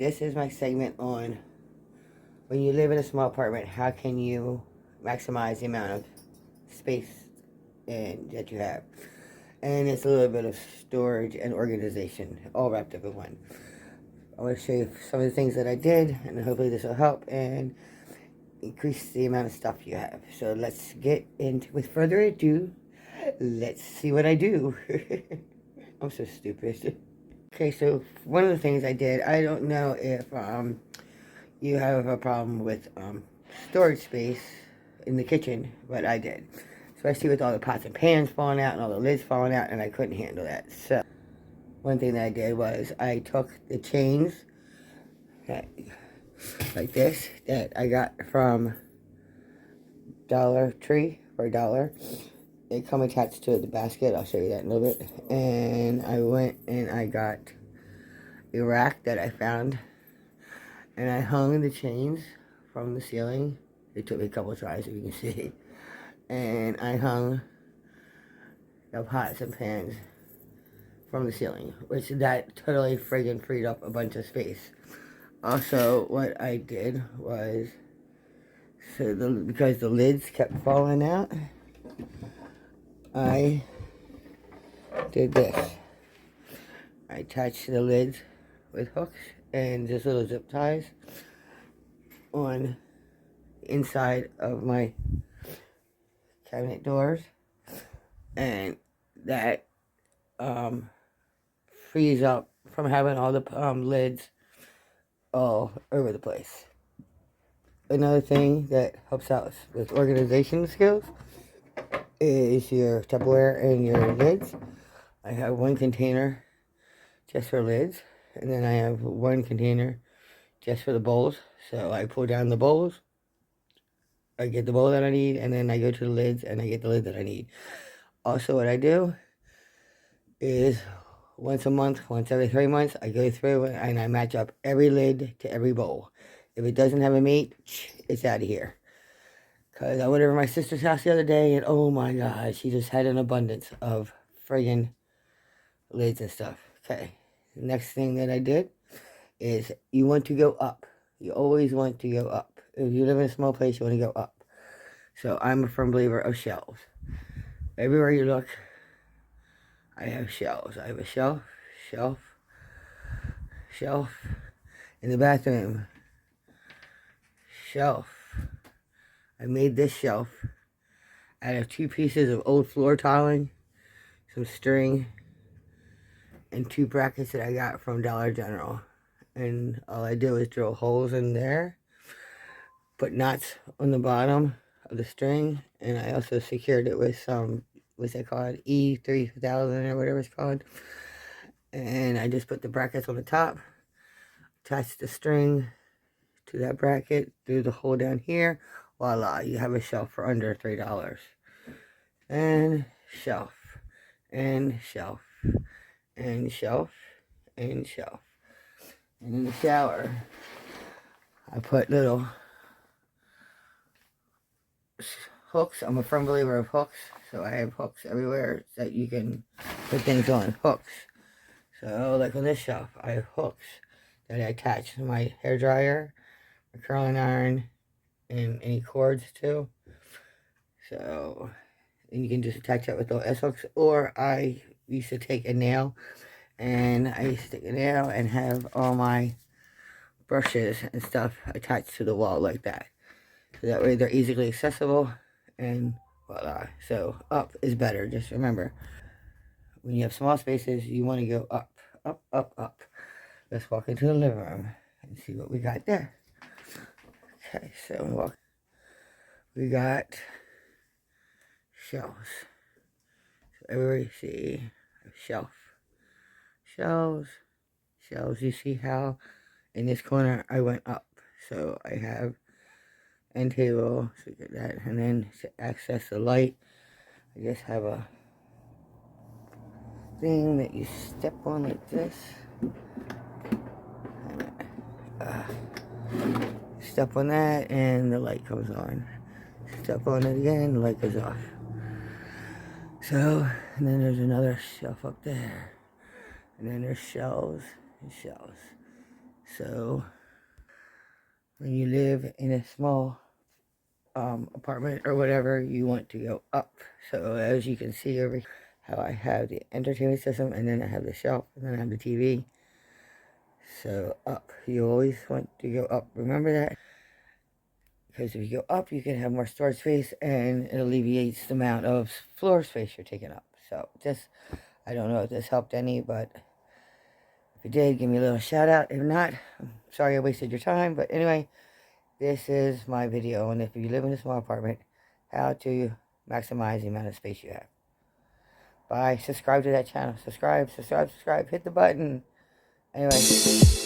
this is my segment on when you live in a small apartment, how can you maximize the amount of space that you have. And it's a little bit of storage and organization all wrapped up in one. I want to show you some of the things that I did, and hopefully this will help and increase the amount of stuff you have. So let's get into, with further ado, let's see what I do. I'm so stupid. Okay, so one of the things I did, I don't know if you have a problem with storage space in the kitchen, but I did. Especially with all the pots and pans falling out and all the lids falling out, and I couldn't handle that. So one thing that I did was I took the chains that, like this, that I got from Dollar Tree for $1. They come attached to the basket. I'll show you that in a little bit. And I went and I got a rack that I found, and I hung the chains from the ceiling. It took me a couple of tries, if you can see. And I hung the pots and pans from the ceiling, which that totally friggin' freed up a bunch of space. Also, what I did was, because the lids kept falling out, I did this. I attached the lids with hooks and just little zip ties on the inside of my cabinet doors, and that frees up from having all the lids all over the place. Another thing that helps out with organization skills is your Tupperware and your lids. I have one container just for lids, and then I have one container just for the bowls. So I pull down the bowls, I get the bowl that I need, and then I go to the lids and I get the lid that I need. Also, what I do is once a month, once every 3 months, I go through and I match up every lid to every bowl. If it doesn't have a mate, it's out of here. Because I went over to my sister's house the other day, and oh my god, she just had an abundance of friggin' lids and stuff. Okay, the next thing that I did is you want to go up. You always want to go up. If you live in a small place, you want to go up. So I'm a firm believer of shelves. Everywhere you look, I have shelves. I have a shelf, shelf in the bathroom, shelf. I made this shelf out of 2 pieces of old floor tiling, some string, and 2 brackets that I got from Dollar General. And all I do is drill holes in there, put knots on the bottom of the string, and I also secured it with some, what's that called, E3000 or whatever it's called. And I just put the brackets on the top, attach the string to that bracket through the hole down here. Voila, you have a shelf for under $3. And shelf, and shelf, and shelf, and shelf. And in the shower, I put little hooks. I'm a firm believer of hooks, so I have hooks everywhere that you can put things on. Hooks. So, like on this shelf, I have hooks that I attach to my hair dryer, my curling iron, and any cords too. So, and you can just attach that with those S-hooks, or I used to take a nail, and I used to stick a nail and have all my brushes and stuff attached to the wall like that. So that way they're easily accessible, and voila. So up is better. Just remember, when you have small spaces, you want to go up, up, up, up. Let's walk into the living room and see what we got there. Okay, so we got shelves. So everywhere you see a shelf. Shelves. You see how in this corner I went up. So I have end table, so you get that. And then to access the light, I just have a thing that you step on like this. Step on that and the light comes on. Step on it again, the light goes off. So, and then there's another shelf up there. And then there's shelves and shelves. So when you live in a small apartment or whatever, you want to go up. So as you can see over here, how I have the entertainment system, and then I have the shelf, and then I have the TV. So up, you always want to go up. Remember that, because if you go up, you can have more storage space, and it alleviates the amount of floor space you're taking up. So just, I don't know if this helped any, but if it did, give me a little shout out. If not, I'm sorry I wasted your time. But anyway, this is my video on if you live in a small apartment, how to maximize the amount of space you have. Bye. Subscribe to that channel. Subscribe. Hit the button. Anyway.